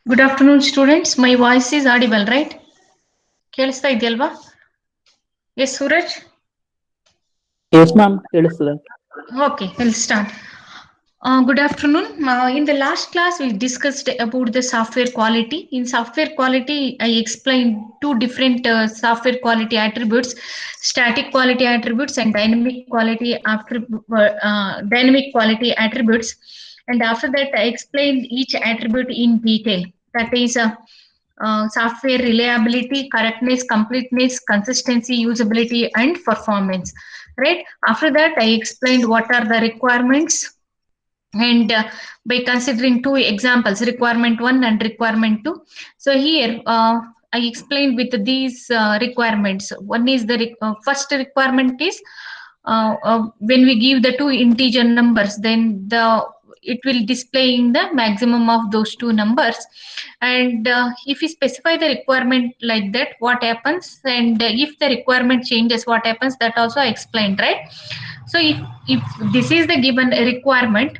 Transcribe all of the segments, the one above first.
Good afternoon, students. My voice is audible, right? ಕೇಳಿಸ್ತಾ ಇದೆಯಲ್ವಾ? Yes, Suraj? Yes, ma'am. ಕೇಳಿಸ್ತದೆ. Okay, we'll start. Good afternoon. In the last class, we discussed about the software quality. In software quality, I explained two different software quality attributes: static quality attributes and dynamic quality attributes. And after that, I explained each attribute in detail. That is software reliability, correctness, completeness, consistency, usability, and performance. Right. After that, I explained what are the requirements, and by considering two examples, requirement 1 and requirement 2. So here I explained with these requirements. One is the first requirement is when we give the two integer numbers, then it will display in the maximum of those two numbers. And if we specify the requirement like that, what happens, and if the requirement changes, what happens, that also I explained, right? So if this is the given requirement,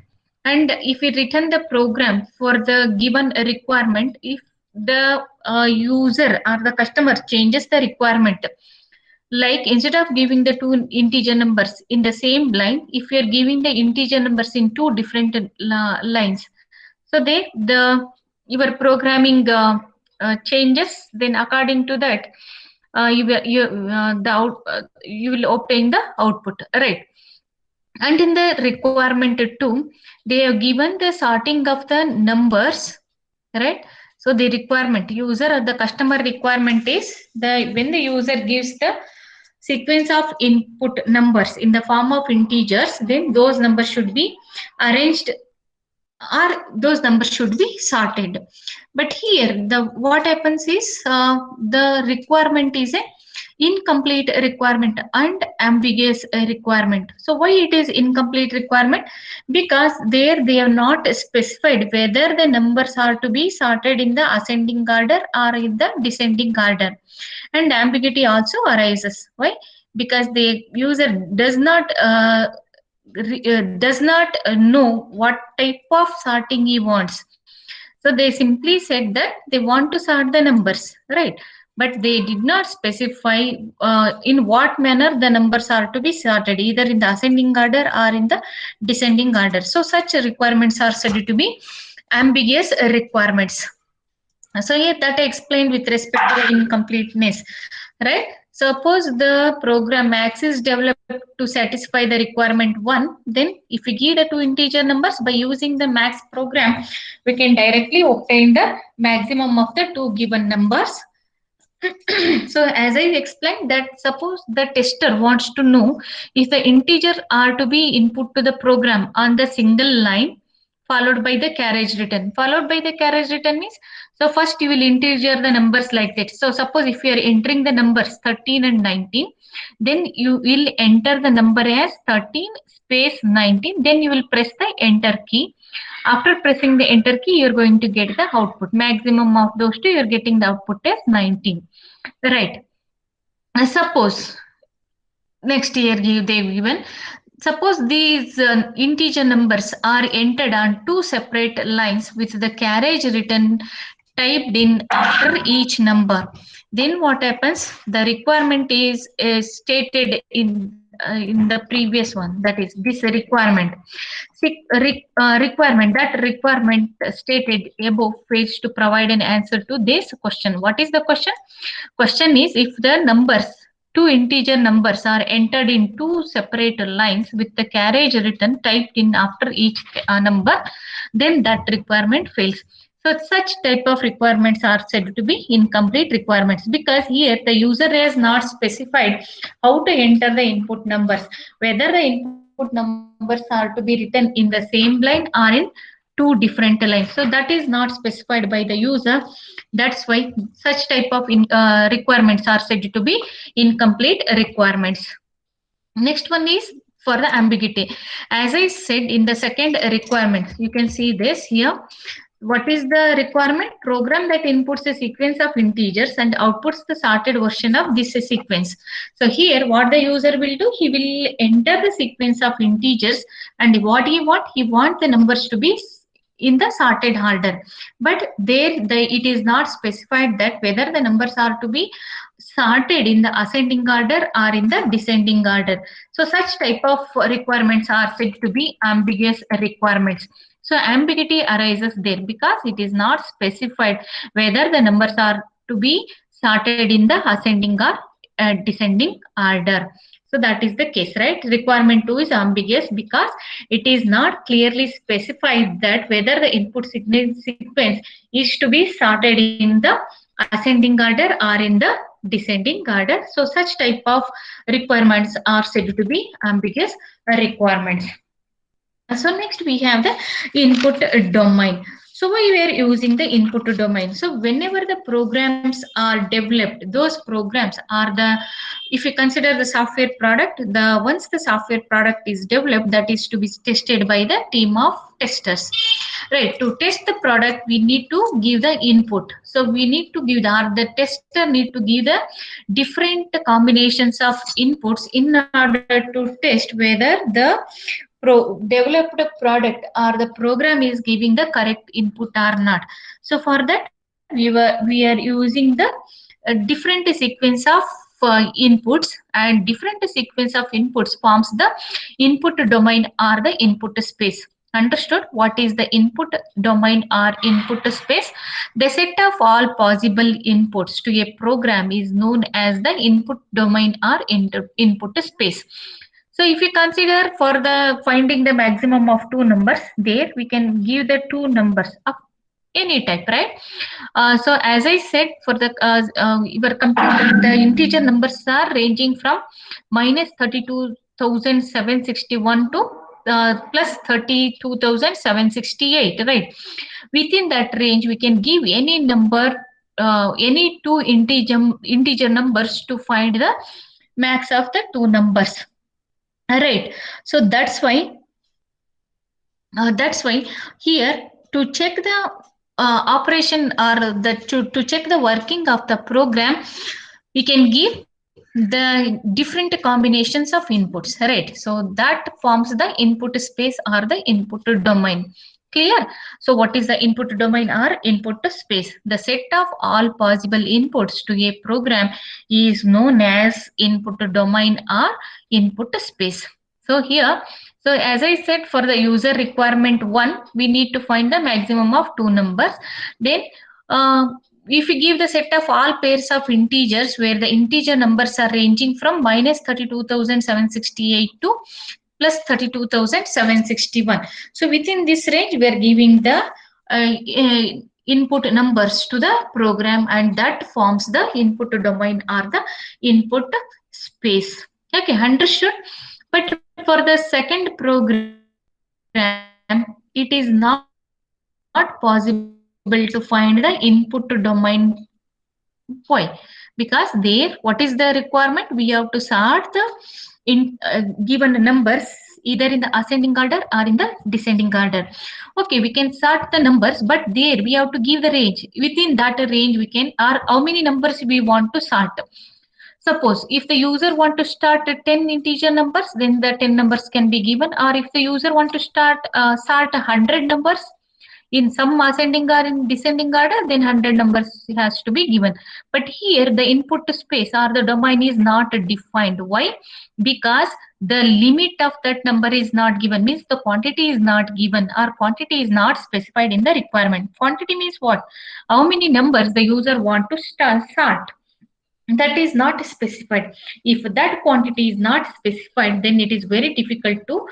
and if we return the program for the given requirement, if the user or the customer changes the requirement, like instead of giving the two integer numbers in the same line, if you are giving the integer numbers in two different lines, so your programming changes, then according to that you will obtain the output, right? And in the requirement 2, they have given the sorting of the numbers, right? So the requirement user or the customer requirement is when the user gives the sequence of input numbers in the form of integers, then those numbers should be arranged, or those numbers should be sorted. But here the what happens is the requirement is a incomplete requirement and ambiguous requirement. So why it is incomplete requirement? Because there they have not specified whether the numbers are to be sorted in the ascending order or in the descending order. And ambiguity also arises. Why? Because the user does not know what type of sorting he wants. So they simply said that they want to sort the numbers, right? But they did not specify in what manner the numbers are to be sorted, either in the ascending order or in the descending order. So such requirements are said to be ambiguous requirements. So here that I explained with respect to the incompleteness, right? Suppose the program Max is developed to satisfy the requirement 1, then if we give the two integer numbers by using the Max program, we can directly obtain the maximum of the two given numbers. So as I explained, that suppose the tester wants to know if the integer are to be input to the program on the single line followed by the carriage return. Followed by the carriage return means, so first you will integer the numbers like that. So suppose if you are entering the numbers 13 and 19, then you will enter the number as 13 space 19, then you will press the enter key. After pressing the enter key, you are going to get the output. Maximum of those two, you are getting the output as 19. Right. Suppose next year they've given. Suppose these integer numbers are entered on two separate lines with the carriage return typed in after each number. Then what happens? The requirement is stated in the previous one. That is this requirement. Requirement stated above fails to provide an answer to this question. What is the question? Question is, if the numbers, two integer numbers are entered in two separate lines with the carriage return typed in after each number, then that requirement fails. So such type of requirements are said to be incomplete requirements, because here the user has not specified how to enter the input numbers, whether the input numbers are to be written in the same line or in two different lines. So that is not specified by the user. That's why such type of requirements are said to be incomplete requirements. Next one is for the ambiguity. As I said in the second requirement, you can see this here. What is the requirement? Program that inputs a sequence of integers and outputs the sorted version of this sequence. So here what the user will do, he will enter the sequence of integers, and what he wants the numbers to be in the sorted order, but there it is not specified that whether the numbers are to be sorted in the ascending order or in the descending order. So such type of requirements are said to be ambiguous requirements. So ambiguity arises there because it is not specified whether the numbers are to be sorted in the ascending or descending order. So that is the case, right? Requirement 2 is ambiguous because it is not clearly specified that whether the input sequence is to be sorted in the ascending order or in the descending order. So such type of requirements are said to be ambiguous requirements. So next we have the input domain. So why we are using the input domain? So whenever the programs are developed, those programs are the, if you consider the software product, the once the software product is developed, that is to be tested by the team of testers. Right, to test the product, we need to give the input. So we need to give the tester need to give the different combinations of inputs in order to test whether the developed product or the program is giving the correct input or not. So for that we are using the different sequence of inputs, and different sequence of inputs forms the input domain or the input space. Understood what is the input domain or input space? The set of all possible inputs to a program is known as the input domain or input space. So if you consider for the finding the maximum of two numbers, there we can give the two numbers of any type, right? So as I said, for the your computer, the integer numbers are ranging from minus 32,761 to plus 32,768, right? Within that range, we can give any number, any two integer numbers to find the max of the two numbers. Right. So that's why here to check the operation or to check the working of the program, we can give the different combinations of inputs, right? So that forms the input space or the input domain. Clear? So what is the input domain or input space? The set of all possible inputs to a program is known as input domain or input space. So here, so as I said, for the user requirement 1, we need to find the maximum of two numbers. Then if we give the set of all pairs of integers where the integer numbers are ranging from minus 32,768 to plus 32,761. So within this range, we are giving the input numbers to the program, and that forms the input domain or the input space. Okay, understood? But for the second program, it is not possible to find the input domain. Why? Because there, what is the requirement? We have to sort the given numbers either in the ascending order or in the descending order. Okay, we can sort the numbers, but there we have to give the range. Within that range, we can, or how many numbers we want to sort. Suppose if the user want to start 10 integer numbers, then the 10 numbers can be given. Or if the user want to sort 100 numbers in some ascending or in descending order, then 100 numbers has to be given. But here the input space or the domain is not defined. Why? Because the limit of that number is not given, means the quantity is not given, or quantity is not specified in the requirement. Quantity means what? How many numbers the user want to sort, that is not specified. If that quantity is not specified, then it is very difficult to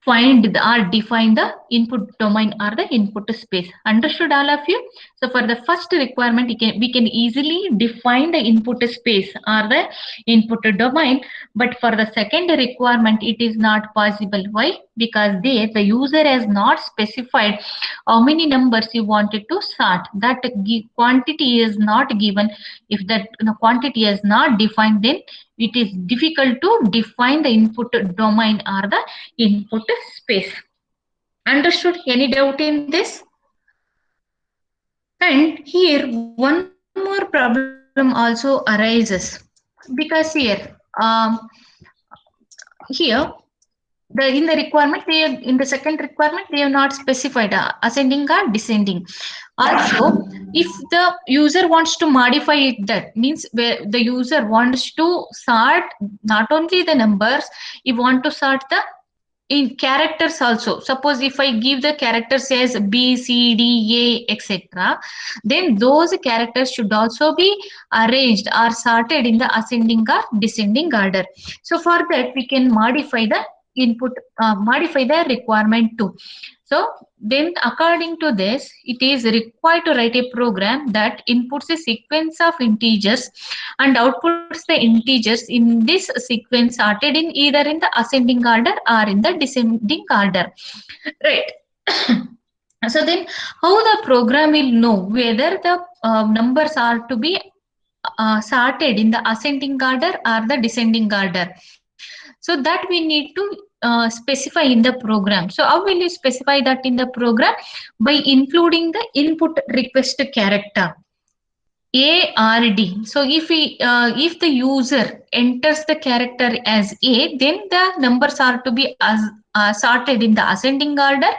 find or define the input domain or the input space. Understood all of you? So for the first requirement, we can easily define the input space or the input domain, but for the second requirement it is not possible. Why? Because there the user has not specified how many numbers you wanted to sort. That quantity is not given. If that quantity is not defined, then it is difficult to define the input domain or the input space. Understood? Any doubt in this? And here one more problem also arises, because here here The in the requirement they in the second requirement they have not specified ascending or descending. Also, if the user wants to modify it, that means where the user wants to sort not only the numbers, he want to sort the in characters also. Suppose if I give the characters as b c d a etc, then those characters should also be arranged or sorted in the ascending or descending order. So for that we can modify the input, modify the requirement too. So then according to this, it is required to write a program that inputs a sequence of integers and outputs the integers in this sequence sorted in either in the ascending order or in the descending order. Right. So then how the program will know whether the numbers are to be sorted in the ascending order or the descending order? So that we need to specify in the program. So how will you specify that in the program? By including the input request character a or D. So if the user enters the character as A, then the numbers are to be sorted in the ascending order.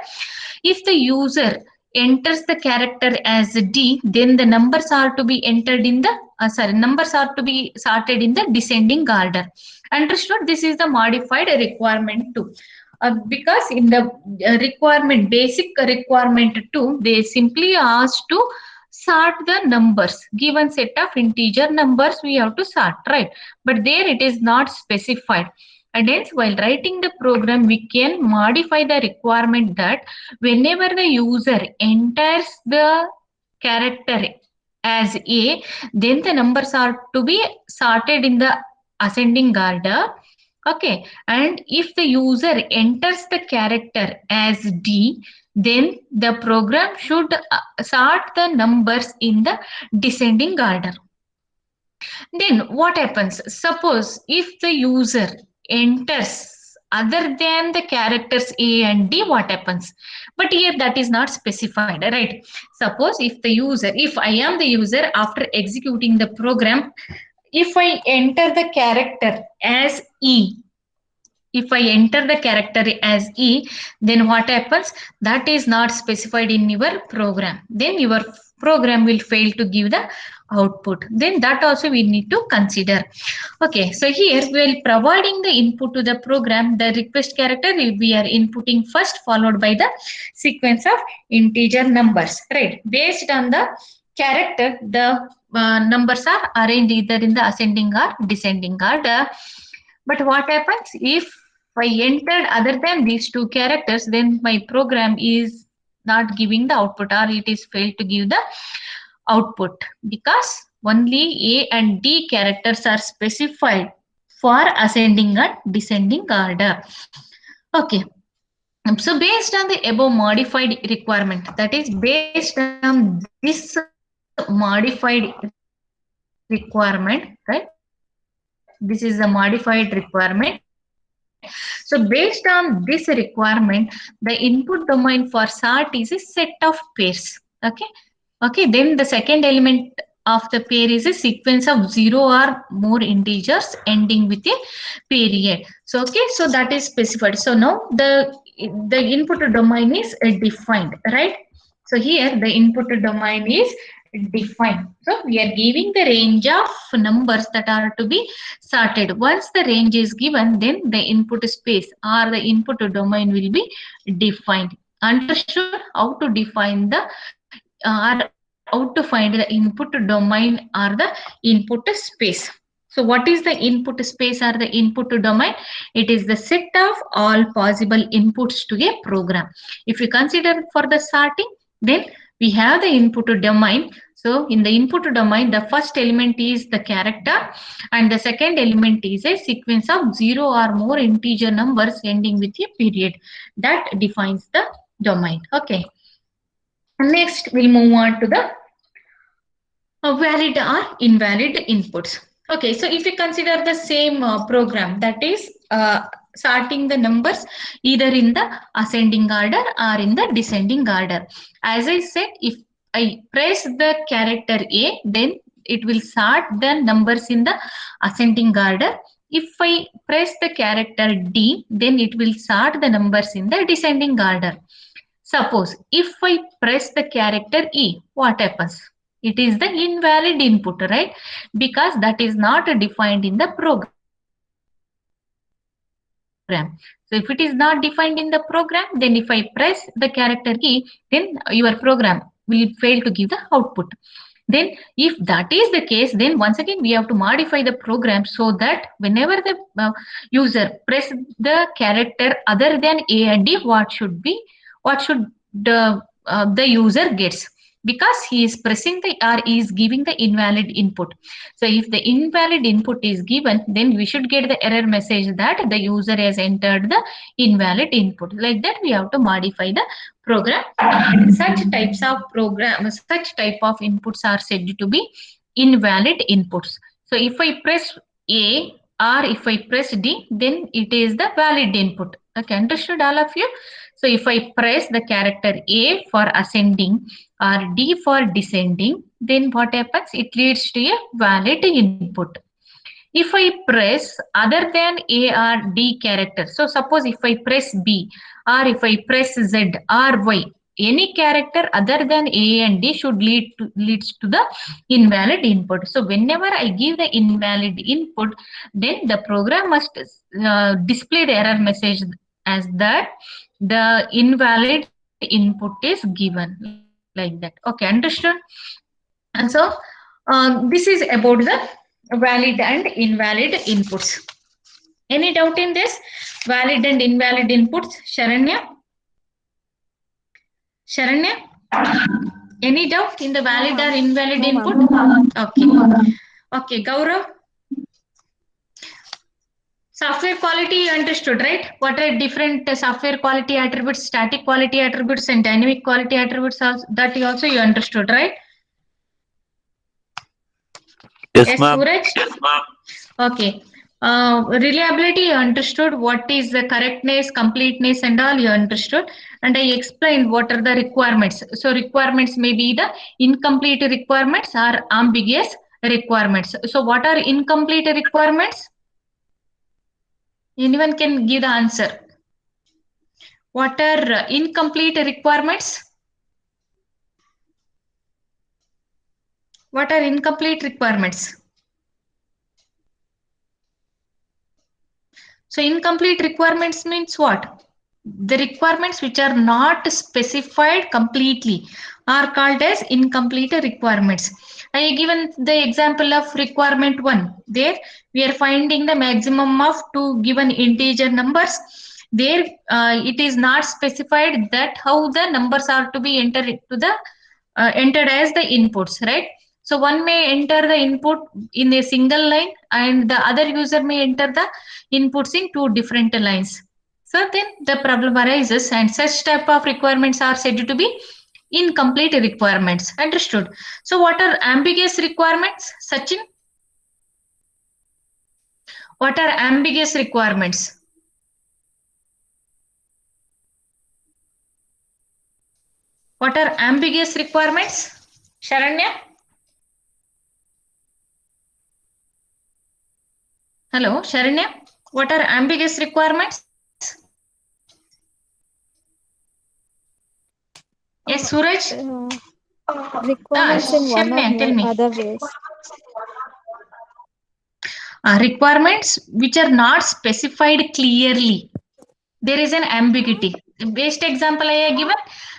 If the user enters the character as D, then the numbers are to be entered in the numbers are to be sorted in the descending order. Understood? This is the modified requirement too. Because in the requirement, basic requirement 2, they simply ask to sort the numbers, given set of integer numbers we have to sort, right? But there it is not specified. And hence while writing the program we can modify the requirement that whenever the user enters the character as A, then the numbers are to be sorted in the ascending order. Okay, and if the user enters the character as D, then the program should sort the numbers in the descending order. Then what happens? Suppose if the user enters other than the characters A and D, what happens? But here that is not specified, right? Suppose if the user, if I am the user after executing the program, if I enter the character as E, if I enter the character as E, then what happens? That is not specified in your program. Then your program will fail to give the output. Then that also we need to consider. Okay, so here while providing the input to the program, the request character we are inputting first, followed by the sequence of integer numbers. Right? Based on the character, the numbers are arranged either in the ascending or descending order. But what happens if I entered other than these two characters, then my program is not giving the output or it is failed to give the output because only A and D characters are specified for ascending and descending order. Okay. So based on the above modified requirement, that is based on this modified requirement, right? This is the modified requirement. So based on this requirement, the input domain for sort is a set of pairs. Okay. Okay. Then the second element of the pair is a sequence of 0 or more integers ending with a period. So okay, so that is specified. So now the input domain is defined, right? So here the input domain is defined. So we are giving the range of numbers that are to be sorted. Once the range is given, then the input space or the input domain will be defined. Understood how to define the or how to find the input domain or the input space? So what is the input space or the input domain? It is the set of all possible inputs to a program. If you consider for the starting, then we have the input domain. So in the input domain, the first element is the character and the second element is a sequence of 0 or more integer numbers ending with a period. That defines the domain. Okay. Next, we'll move on to the valid or invalid inputs. Okay, so if you consider the same program, that is sorting the numbers either in the ascending order or in the descending order. As I said, if I press the character A, then it will sort the numbers in the ascending order. if I press the character D, then it will sort the numbers in the descending order. Suppose if I press the character E, what happens? It is the invalid input, right? Because that is not defined in the program. So if it is not defined in the program, then if I press the character E, then your program will fail to give the output. Then if that is the case, then once again we have to modify the program so that whenever the user press the character other than A and D, what should the user gets, because he is pressing the or is giving the invalid input. So if the invalid input is given, then we should get the error message that the user has entered the invalid input. Like that we have to modify the program, and such type of inputs are said to be invalid inputs. So if I press A or if I press D, then it is the valid input. Okay, understood all of you? So if I press the character A for ascending or D for descending, then what happens? It leads to a valid input. If I press other than A or D character, so suppose if I press B or if I press Z or Y, any character other than A and D should leads to the invalid input. So whenever I give the invalid input, then the program must display the error message as that the invalid input is given, like that. Okay, understood? And so this is about the valid and invalid inputs. Any doubt in this? Valid and invalid inputs? Sharanya, any doubt in the No, valid or ma'am. invalid No, input? ma'am. Okay. Okay, Gaurav, software quality you understood, right? What are different software quality attributes, static quality attributes and dynamic quality attributes that you also you understood, right? Yes, Yes, ma'am. Suraj? Yes, ma'am. Okay. Reliability, you understood. What is the correctness, completeness, and all you understood. And I explained what are the requirements. So, requirements may be the incomplete requirements or ambiguous requirements. So, what are incomplete requirements? Anyone can give the answer. What are incomplete requirements? What are incomplete requirements? So incomplete requirements means what? The requirements which are not specified completely are called as incomplete requirements. I have given the example of requirement 1. There we are finding the maximum of two given integer numbers. There it is not specified that how the numbers are to be entered as the inputs, right? So one may enter the input in a single line and the other user may enter the inputs in two different lines. So then the problem arises and such type of requirements are said to be incomplete requirements. Understood? So what are ambiguous requirements? Sachin, what are ambiguous requirements? What are ambiguous requirements? Sharanya? Hello, Sharanya? What are ambiguous requirements? Yes, Suraj? Uh, Requirements in one or Sharanya, tell more me. other ways. Requirements which are not specified clearly. There is an ambiguity. Best example I have given,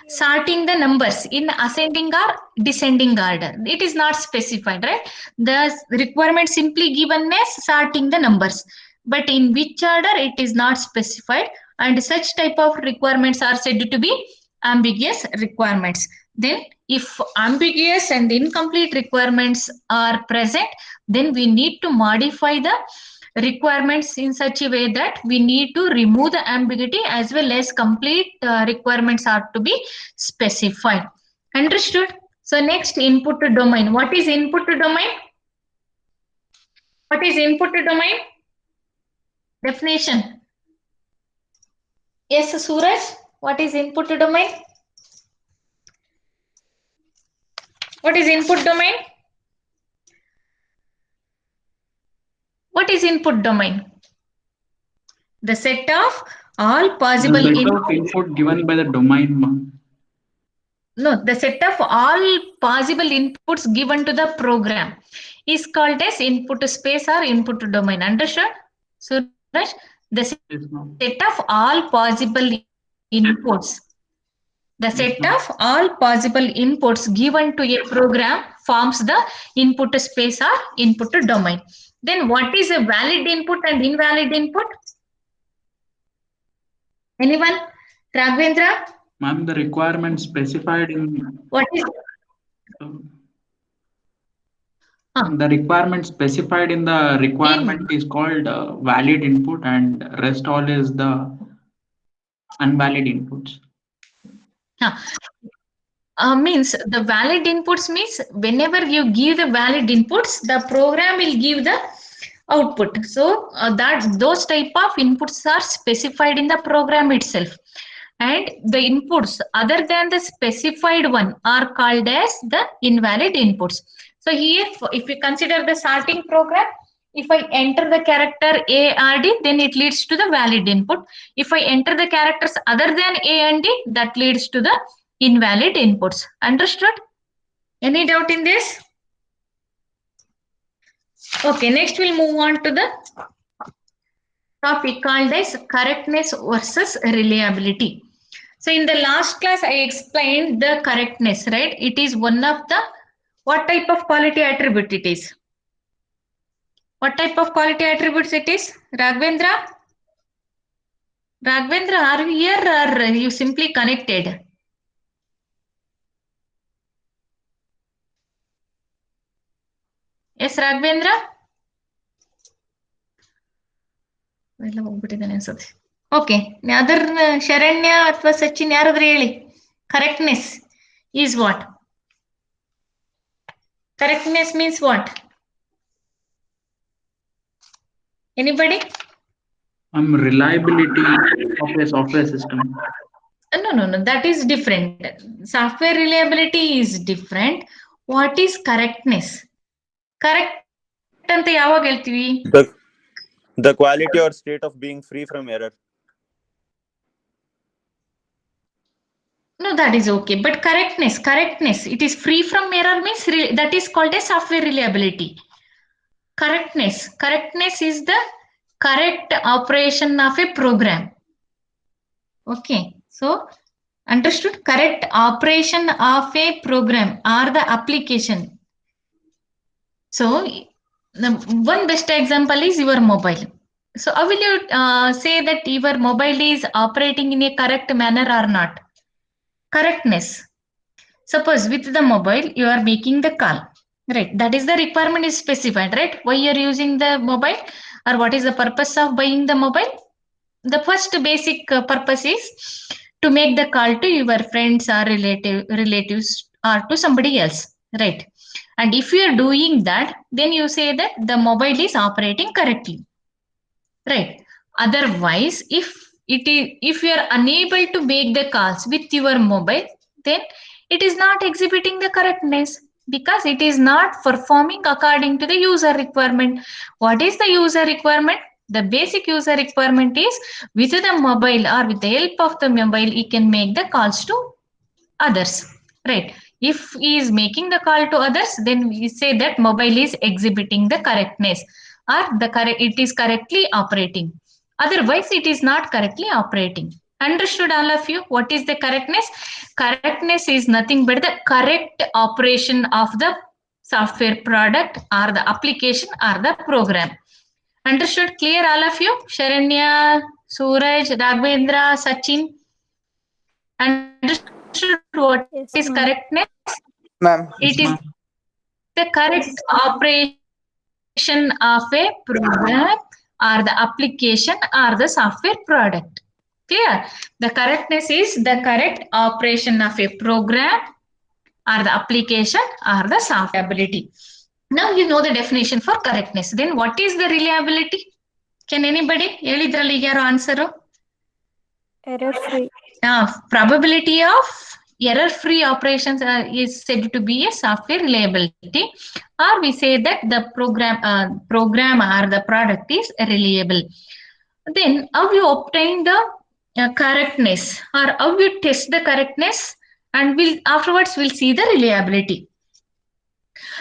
sorting the numbers in ascending or descending order. It is not specified, right? The requirement simply given as sorting the numbers, but in which order it is not specified, and such type of requirements are said to be ambiguous requirements. Then if ambiguous and incomplete requirements are present, then we need to modify the requirements in such a way that we need to remove the ambiguity as well as complete requirements are to be specified. Understood? So next, input to domain. What is input to domain? What is input to domain? Definition. Yes, Suraj. What is input to domain? What is input domain? What is input domain? The set of all The possible set of inputs. input given by the domain, ma'am. No, the set of all possible inputs given to the program is called as input space or input domain. Understood, Suraj? The set of Yes, ma'am. all possible inputs. The set of Yes, all ma'am. possible inputs given to a program forms the input space or input domain. Then what is a valid input and invalid input? Anyone? Raghavendra? Ma'am, the requirement specified in What is uh, huh, the requirement specified in the in requirement is called valid input, and rest all is the unvalid inputs. huh, means the valid inputs means whenever you give the valid inputs, the program will give the output. So that those type of inputs are specified in the program itself, and the inputs other than the specified one are called as the invalid inputs. So here if you consider the sorting program, if I enter the character a or d, then it leads to the valid input. If I enter the characters other than a and d, that leads to the invalid inputs. Understood? Any doubt in this? Okay, next we'll move on to the topic called as correctness versus reliability. So in the last class, I explained the correctness, right? It is one of the, what type of quality attribute it is? What type of quality attributes it is? Raghavendra? Raghavendra, are you here or you simply connected? Yes, Raghavendra? ಎಲ್ಲ ಹೋಗ್ಬಿಟ್ಟಿದ್ದಾನೆ ಅನ್ಸುತ್ತೆ. Okay, other Sharanya ಅಥವಾ ಸಚಿನ್ ಯಾರಾದ್ರೂ ಹೇಳಿ. Correctness is what? Correctness means what? Anybody? Reliability of a software system. No. That is different. Software reliability is different. What is correctness? Correct ಅಂತ ಯಾವಾಗ ಹೇಳ್ತೀವಿ? The the quality or state of being free from error. No, that is okay. But correctness, it is free from error means that is called a software reliability. Correctness is the correct operation of a program. Okay, so understood? Correct operation of a program or the application. So the one best example is your mobile. So how will you say that your mobile is operating in a correct manner or not? Correctness. Suppose with the mobile you are making the call, right? That is the requirement is specified, right? Why you are using the mobile or what is the purpose of buying the mobile? The first basic purpose is to make the call to your friends or relatives or to somebody else, right? And if you are doing that, then you say that the mobile is operating correctly, right? Otherwise, if you are unable to make the calls with your mobile, then it is not exhibiting the correctness because it is not performing according to the user requirement. What is the user requirement? The basic user requirement is with the mobile or with the help of the mobile, he can make the calls to others, right? If he is making the call to others, then we say that mobile is exhibiting the correctness or the correct, it is correctly operating. Otherwise it is not correctly operating. Understood all of you? What is the correctness? Correctness is nothing but the correct operation of the software product or the application or the program. Understood? Clear all of you? Sharanya, Suraj, Raghavendra, Sachin. Understood what is correctness? Yes, ma'am. Yes, ma'am. It is Yes, ma'am. the correct operation of a program or the application or the software product. Clear? The correctness is the correct operation of a program or the application or the software reliability. Now you know the definition for correctness. Then what is the reliability? Can anybody? ಹೇಳಿದ್ರಲ್ಲ ಈಗ ಯಾರೋ answer? Error free. Probability of error-free operations is said to be a software reliability, or we say that the program or the product is reliable. Then how you obtain the correctness, or how you test the correctness, and we'll afterwards we'll see the reliability.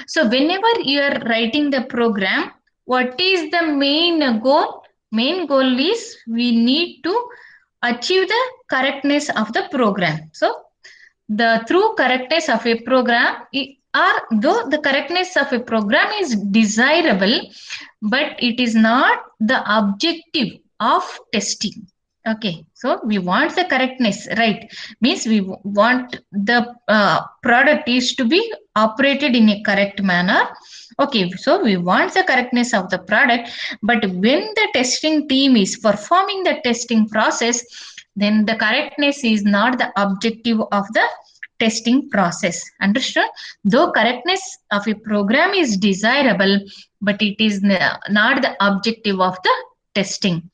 So whenever you are writing the program, what is the main goal? Main goal is we need to achieve the correctness of the program. So the true correctness of a program, or though the correctness of a program is desirable, but it is not the objective of testing. Okay, so we want the correctness, right? Means we want the product is to be operated in a correct manner. Okay, so we want the correctness of the product, but when the testing team is performing the testing process, then the correctness is not the objective of the testing process. Understood? Though correctness of a program is desirable, but it is not the objective of the testing.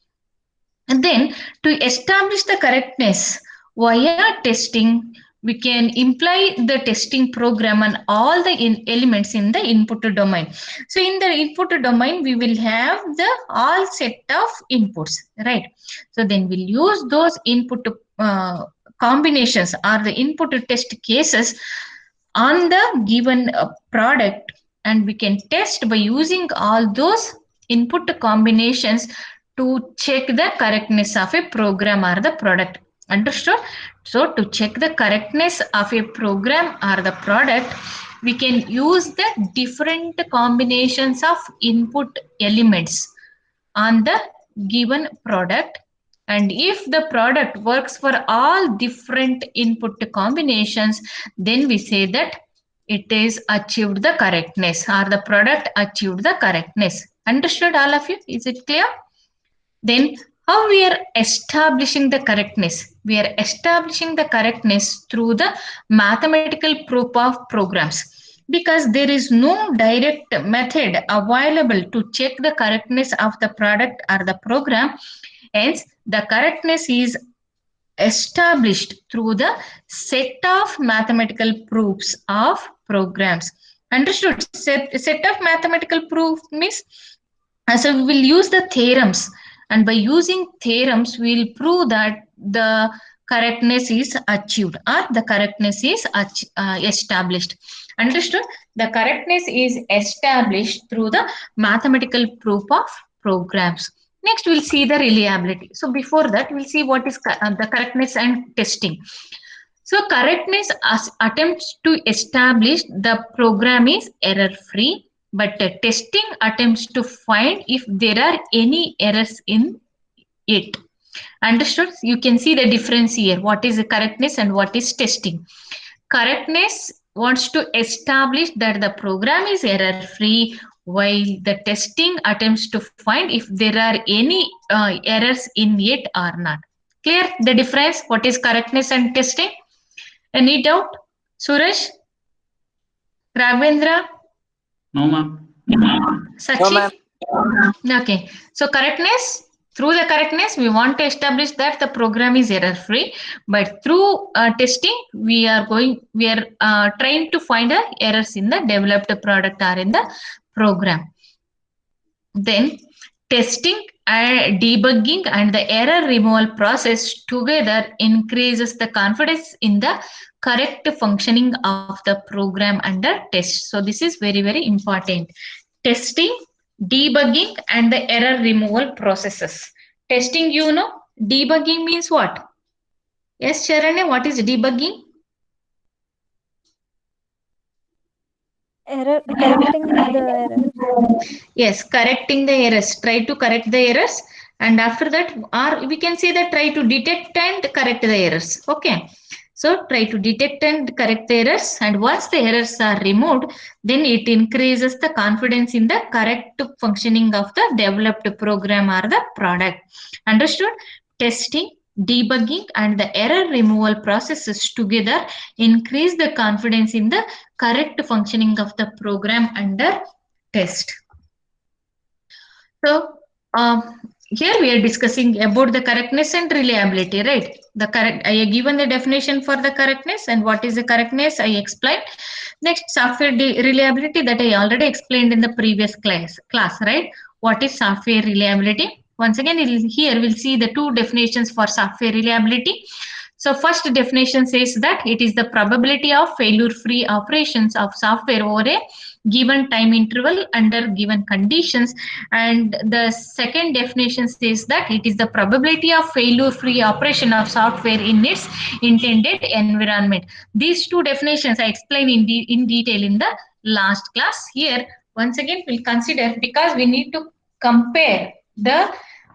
And then to establish the correctness via testing, we can imply the testing program and all the elements in the input domain. So in the input domain, we will have the all set of inputs, right? So then we'll use those input combinations or the input test cases on the given product, and we can test by using all those input combinations to check the correctness of a program or the product. Understood? So to check the correctness of a program or the product, we can use the different combinations of input elements on the given product, and if the product works for all different input combinations, then we say that it is achieved the correctness, or the product achieved the correctness. Understood, all of you? Is it clear? Then how we are establishing the correctness? We are establishing the correctness through the mathematical proof of programs, because there is no direct method available to check the correctness of the product or the program. Hence, the correctness is established through the set of mathematical proofs of programs. Understood? Set of mathematical proof means, so we will use the theorems, and by using theorems we will prove that the correctness is achieved, or the correctness is established. Understood? The correctness is established through the mathematical proof of programs. Next we'll see the reliability. So before that we'll see what is the correctness and testing. So correctness attempts to establish the program is error free, but testing attempts to find if there are any errors in it. Understood? You can see the difference here. What is the correctness and what is testing? Correctness wants to establish that the program is error free, while the testing attempts to find if there are any errors in it or not. Clear the difference? What is correctness and testing? Any doubt? Suresh? Raghavendra? No, ma'am. Sachi? Okay. So correctness, through the correctness, we want to establish that the program is error free. But through testing, we are trying to find the errors in the developed product or in the program. Then testing and debugging and the error removal process together increases the confidence in the correct functioning of the program under test. So this is very, very important. Testing, debugging and the error removal processes. Testing, you know, debugging means what? Yes, Sharanya, what is debugging? Correcting the errors. Yes, correcting the errors. Try to correct the errors, and after that, or we can say that try to detect and correct the errors. Okay. So try to detect and correct the errors, and once the errors are removed, then it increases the confidence in the correct functioning of the developed program or the product. Understood? Testing, debugging and the error removal processes together increase the confidence in the correct functioning of the program under test. So here we are discussing about the correctness and reliability, right? The correct, I have given the definition for the correctness, and what is the correctness I explained. Next, software reliability, that I already explained in the previous class, right? What is software reliability? Once again, here we'll see the two definitions for software reliability. So first definition says that it is the probability of failure free operations of software over a given time interval under given conditions, and the second definition says that it is the probability of failure free operation of software in its intended environment. These two definitions I explained in detail in the last class. Here once again we'll consider, because we need to compare the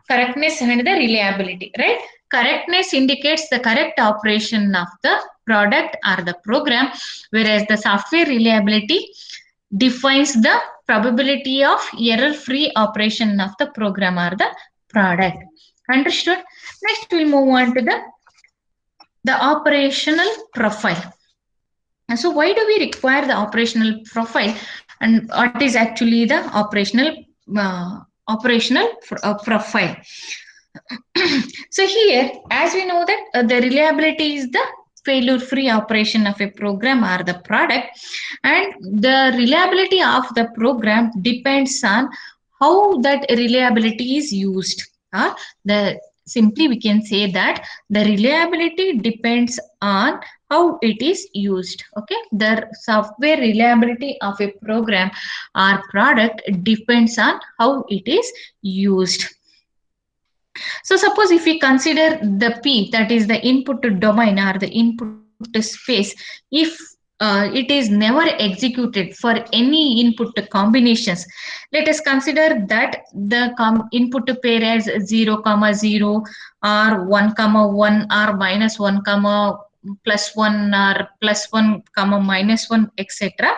correctness and the reliability, right? Correctness indicates the correct operation of the product or the program, whereas the software reliability defines the probability of error-free operation of the program or the product. Understood? Next, we'll move on to the operational profile. So why do we require the operational profile, and what is actually the operational profile? So here, as we know that the reliability is the failure free operation of a program or the product, and the reliability of the program depends on how that reliability is used. The simply we can say that the reliability depends on how it is used. Okay, the software reliability of a program or product depends on how it is used. So suppose if we consider the P, that is the input domain or the input space, if it is never executed for any input combinations, let us consider that the input pair as 0, 0 or 1, 1 or minus 1, plus 1 or plus 1, minus 1, etc.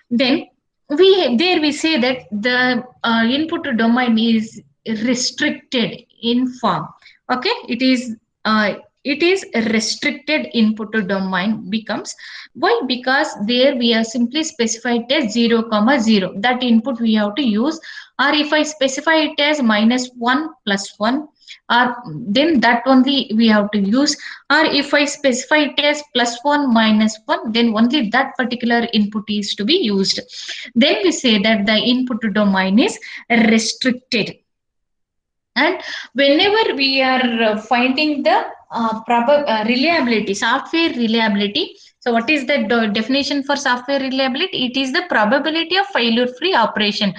Then we say that the input domain is restricted in form. Okay, it is restricted input domain becomes. Why? Because there we are simply specified as 0, 0, that input we have to use, or if I specify it as minus 1 plus 1, or then that only we have to use, or if I specify it as plus 1 minus 1, then only that particular input is to be used. Then we say that the input domain is restricted. And whenever we are finding the reliability, software reliability, so what is the definition for software reliability? It is the probability of failure-free operation.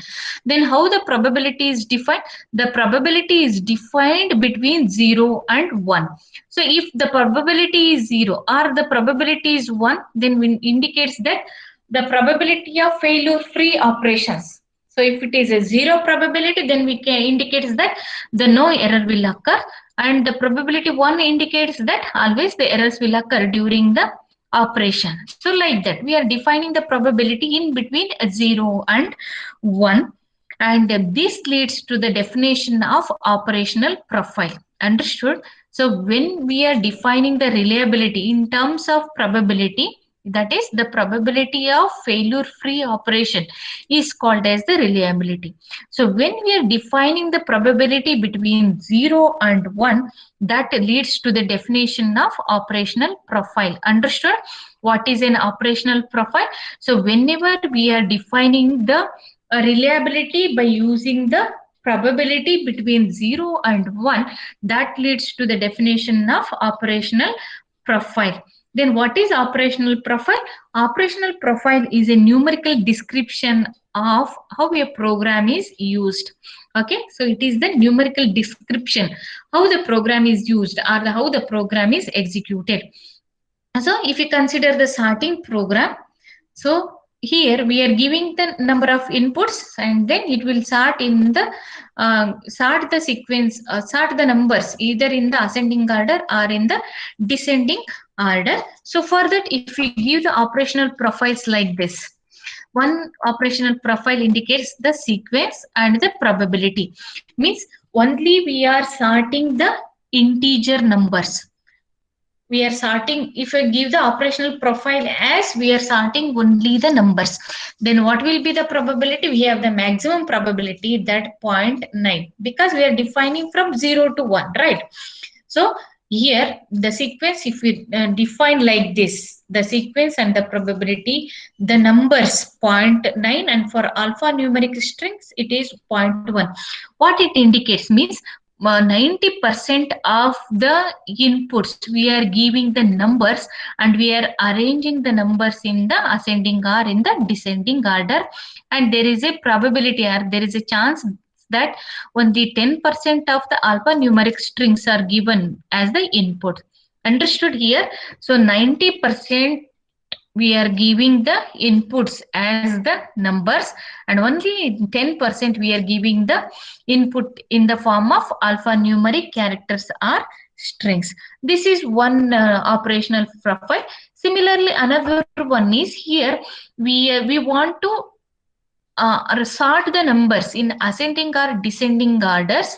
Then how the probability is defined? The probability is defined between 0 and 1. So if the probability is 0 or the probability is 1, then it indicates that the probability of failure-free operations. So if it is a 0 probability, then we can indicates that the no error will occur, and the probability 1 indicates that always the errors will occur during the operation. So like that, we are defining the probability in between 0 and 1, and this leads to the definition of operational profile. Understood? So when we are defining the reliability in terms of probability, that is the probability of failure free operation is called as the reliability. So when we are defining the probability between 0 and 1, that leads to the definition of operational profile. Understood? What is an operational profile? So whenever we are defining the reliability by using the probability between 0 and 1, that leads to the definition of operational profile. Then what is operational profile? Operational profile is a numerical description of how a program is used. Okay, so it is the numerical description how the program is used or how the program is executed. So if you consider the sorting program, so here we are giving the number of inputs, and then it will sort in the sort the sequence, sort the numbers either in the ascending order or in the descending order. So for that, if we give the operational profiles like this, one operational profile indicates the sequence and the probability. Means only we are sorting the integer numbers. We are sorting, if I give the operational profile as we are sorting only the numbers, then what will be the probability? We have the maximum probability, that 0.9, because we are defining from 0 to 1, right? So Here, the sequence, if we define like this, the sequence and the probability, the numbers zero point 0.9, and for alphanumeric strings, it is zero point 0.1. What it indicates means 90% of the inputs we are giving the numbers, and we are arranging the numbers in the ascending or in the descending order, and there is a probability or there is a chance that only 10% of the alphanumeric strings are given as the input. Understood here? So 90% we are giving the inputs as the numbers, and only 10% we are giving the input in the form of alphanumeric characters or strings. This is one operational profile. Similarly, another one is here we want to sort the numbers in ascending or descending orders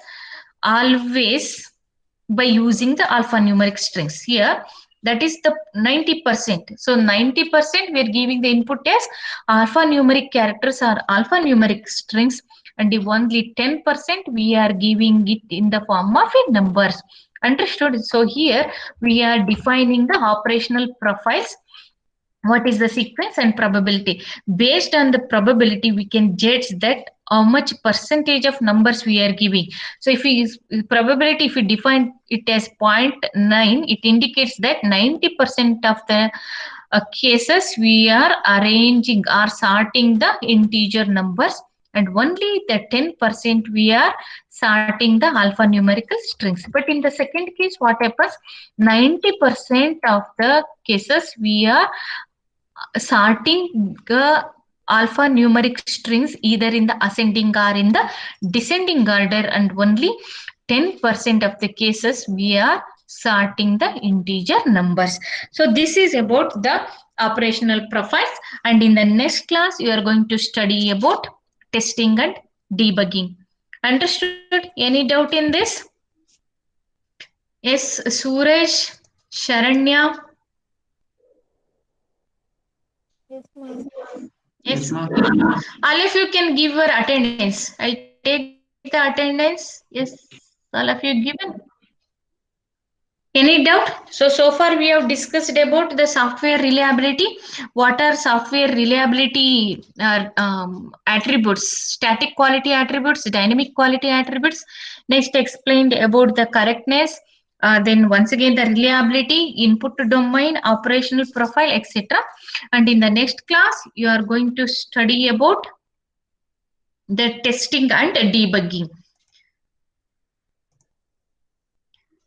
always by using the alphanumeric strings. Here, that is the 90%. So 90% we are giving the input as alphanumeric characters or alphanumeric strings, and the only 10% we are giving it in the form of a numbers. Understood? So here we are defining the operational profiles. What is the sequence and probability? Based on the probability, we can judge that how much percentage of numbers we are giving. So if we use probability, if we define it as 0.9, it indicates that 90% of the cases we are arranging or sorting the integer numbers, and only the 10% we are sorting the alphanumerical strings. But in the second case, what happens? 90% of the cases we are sorting the alphanumeric strings either in the ascending or in the descending order, and only 10% of the cases we are sorting the integer numbers. So this is about the operational profiles, and in the next class you are going to study about testing and debugging. Understood? Any doubt in this? Yes, Suresh, Sharanya. Yes, ma'am. Yes, Yes, ma'am. all of you can give your attendance. I'll take the attendance. Yes, all of you given. Any doubt? So far we have discussed about the software reliability. What are software reliability attributes? Static quality attributes, dynamic quality attributes. Next, explained about the correctness. Then once again the reliability, input domain, operational profile, etc. And in the next class, you are going to study about the testing and debugging.